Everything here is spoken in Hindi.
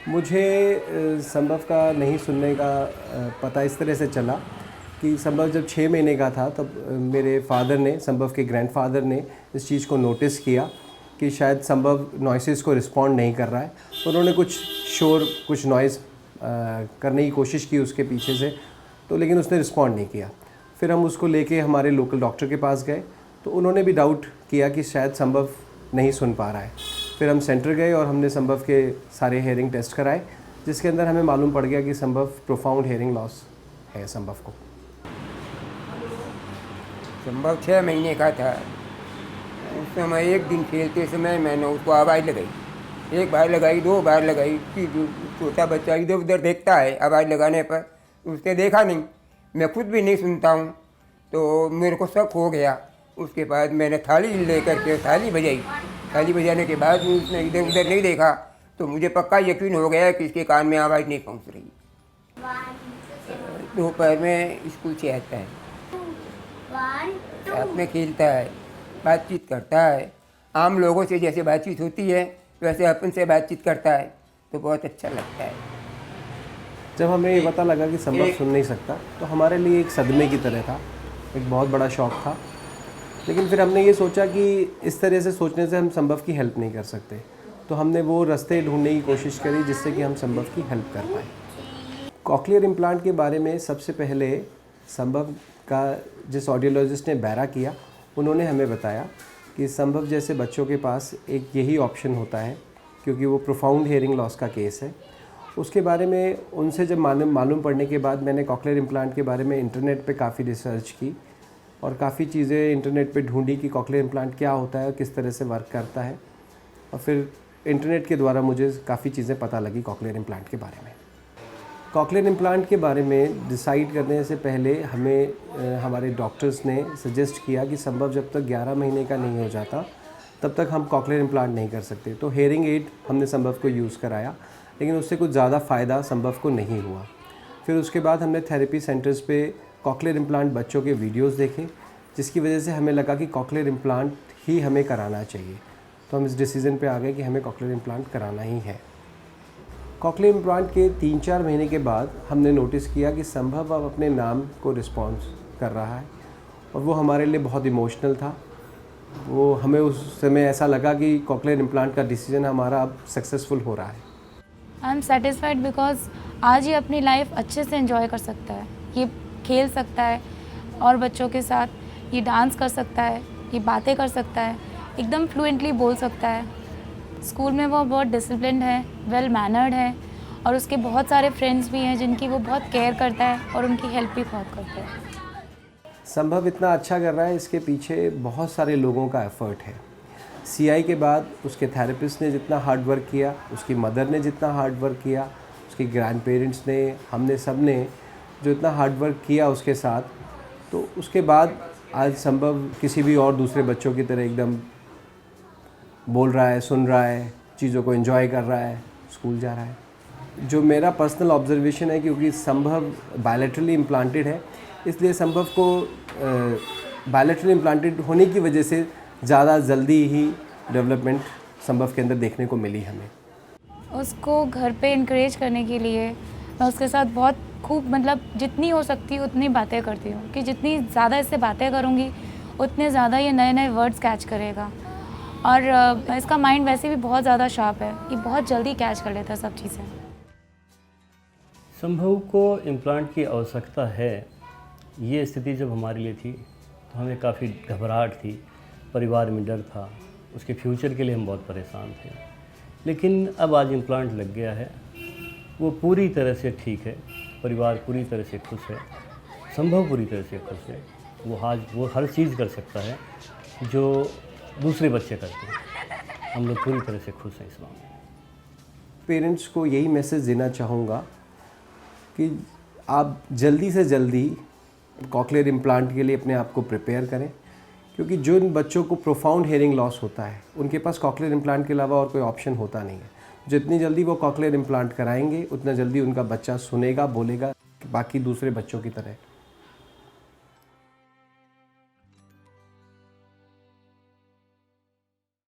मुझे संभव का नहीं सुनने का पता इस तरह से चला कि संभव जब 6 महीने का था तब मेरे फादर ने, संभव के ग्रैंडफादर ने इस चीज़ को नोटिस किया कि शायद संभव नॉइसेस को रिस्पॉन्ड नहीं कर रहा है। तो उन्होंने कुछ शोर, कुछ नॉइज़ करने की कोशिश की उसके पीछे से, तो लेकिन उसने रिस्पॉन्ड नहीं किया। फिर हम उसको लेके हमारे लोकल डॉक्टर के पास गए, तो उन्होंने भी डाउट किया कि शायद संभव नहीं सुन पा रहा है। फिर हम सेंटर गए और हमने संभव के सारे हेयरिंग टेस्ट कराए, जिसके अंदर हमें मालूम पड़ गया कि संभव प्रोफाउंड हेयरिंग लॉस है संभव को। संभव 6 महीने का था। उस समय एक दिन खेलते समय मैंने उसको आवाज़ लगाई, 1 बार लगाई, 2 बार लगाई कि छोटा बच्चा इधर उधर देखता है, आवाज़ लगाने पर उसने देखा नहीं। मैं खुद भी नहीं सुनता हूँ, तो मेरे को शक हो गया। उसके बाद मैंने थाली लेकर के थाली बजाई। थाली बजाने के बाद उसने इधर उधर नहीं देखा, तो मुझे पक्का यकीन हो गया कि इसके कान में आवाज़ नहीं पहुँच रही। दोपहर में स्कूल से आता है, साथ में खेलता है, बातचीत करता है। आम लोगों से जैसे बातचीत होती है वैसे अपन से बातचीत करता है, तो बहुत अच्छा लगता है। जब हमें ये पता लगा कि संभव सुन नहीं सकता, तो हमारे लिए एक सदमे की तरह था, एक बहुत बड़ा शौक था। लेकिन फिर हमने ये सोचा कि इस तरह से सोचने से हम संभव की हेल्प नहीं कर सकते, तो हमने वो रास्ते ढूंढने की कोशिश करी जिससे कि हम संभव की हेल्प कर पाए। कॉक्लियर इम्प्लांट के बारे में सबसे पहले संभव का जिस ऑडियोलॉजिस्ट ने बैरा किया, उन्होंने हमें बताया कि संभव जैसे बच्चों के पास एक यही ऑप्शन होता है, क्योंकि वो प्रोफाउंड हेयरिंग लॉस का केस है। उसके बारे में उनसे जब मालूम पड़ने के बाद मैंने कॉक्लियर इम्प्लांट के बारे में इंटरनेट पे काफ़ी रिसर्च की और काफ़ी चीज़ें इंटरनेट पे ढूंढी कि कॉक्लियर इम्प्लांट क्या होता है और किस तरह से वर्क करता है। और फिर इंटरनेट के द्वारा मुझे काफ़ी चीज़ें पता लगी कॉक्लियर इम्प्लांट के बारे में। कॉक्लियर इम्प्लांट के बारे में डिसाइड करने से पहले हमें हमारे डॉक्टर्स ने सजेस्ट किया कि संभव जब तक 11 महीने का नहीं हो जाता तब तक हम कॉक्लियर इम्प्लांट नहीं कर सकते। तो हेयरिंग एड हमने संभव को यूज़ कराया, लेकिन उससे कुछ ज़्यादा फ़ायदा संभव को नहीं हुआ। फिर उसके बाद हमने थेरेपी सेंटर्स पे कॉक्लियर इम्प्लांट बच्चों के वीडियोस देखे, जिसकी वजह से हमें लगा कि कॉक्लियर इम्प्लांट ही हमें कराना चाहिए। तो हम इस डिसीज़न पे आ गए कि हमें कॉक्लियर इम्प्लांट कराना ही है। कॉक्लियर इम्प्लांट के 3-4 महीने के बाद हमने नोटिस किया कि संभव अब अपने नाम को रिस्पॉन्स कर रहा है, और वो हमारे लिए बहुत इमोशनल था। वो हमें उस समय ऐसा लगा कि कॉक्लियर इम्प्लांट का डिसीज़न हमारा अब सक्सेसफुल हो रहा है। आई एम सेटिस्फाइड बिकॉज आज ये अपनी लाइफ अच्छे से एंजॉय कर सकता है। ये खेल सकता है और बच्चों के साथ, ये डांस कर सकता है, ये बातें कर सकता है, एकदम फ्लुएंटली बोल सकता है। स्कूल में वो बहुत डिसिप्लिन्ड है, वेल मैनर्ड है, और उसके बहुत सारे फ्रेंड्स भी हैं जिनकी वो बहुत केयर करता है और उनकी हेल्प भी बहुत करता है। संभव इतना अच्छा कर रहा है, इसके पीछे बहुत सारे लोगों का एफ़र्ट है। सीआई के बाद उसके थेरेपिस्ट ने जितना हार्ड वर्क किया, उसकी मदर ने जितना हार्ड वर्क किया, उसके ग्रैंड पेरेंट्स ने, हमने सब ने जो इतना हार्ड वर्क किया उसके साथ, तो उसके बाद आज संभव किसी भी और दूसरे बच्चों की तरह एकदम बोल रहा है, सुन रहा है, चीज़ों को एंजॉय कर रहा है, स्कूल जा रहा है। जो मेरा पर्सनल ऑब्जर्वेशन है, क्योंकि संभव बायलैटरली इम्प्लांटेड है, इसलिए संभव को बायलैटरली इम्प्लांटेड होने की वजह से ज़्यादा जल्दी ही डेवलपमेंट संभव के अंदर देखने को मिली हमें। उसको घर पे इनकरेज करने के लिए मैं उसके साथ बहुत खूब, मतलब जितनी हो सकती है उतनी बातें करती हूँ कि जितनी ज़्यादा इससे बातें करूँगी उतने ज़्यादा ये नए नए वर्ड्स कैच करेगा। और इसका माइंड वैसे भी बहुत ज़्यादा शार्प है, ये बहुत जल्दी कैच कर लेता है सब चीज़ें। संभव को इम्प्लांट की आवश्यकता है, ये स्थिति जब हमारे लिए थी तो हमें काफ़ी घबराहट थी, परिवार में डर था, उसके फ्यूचर के लिए हम बहुत परेशान थे। लेकिन अब आज इम्प्लांट लग गया है, वो पूरी तरह से ठीक है, परिवार पूरी तरह से खुश है, संभव पूरी तरह से खुश है। वो हर चीज़ कर सकता है जो दूसरे बच्चे करते हैं। हम लोग पूरी तरह से खुश हैं इस मामले में। पेरेंट्स को यही मैसेज देना चाहूँगा कि आप जल्दी से जल्दी कॉक्लियर इम्प्लांट के लिए अपने आप को प्रिपेयर करें, क्योंकि जिन बच्चों को प्रोफाउंड हेयरिंग लॉस होता है उनके पास कॉक्लियर इम्प्लांट के अलावा और कोई ऑप्शन होता नहीं है। जितनी जल्दी वो कॉक्लियर इम्प्लांट कराएंगे उतना जल्दी उनका बच्चा सुनेगा, बोलेगा, बाकी दूसरे बच्चों की तरह।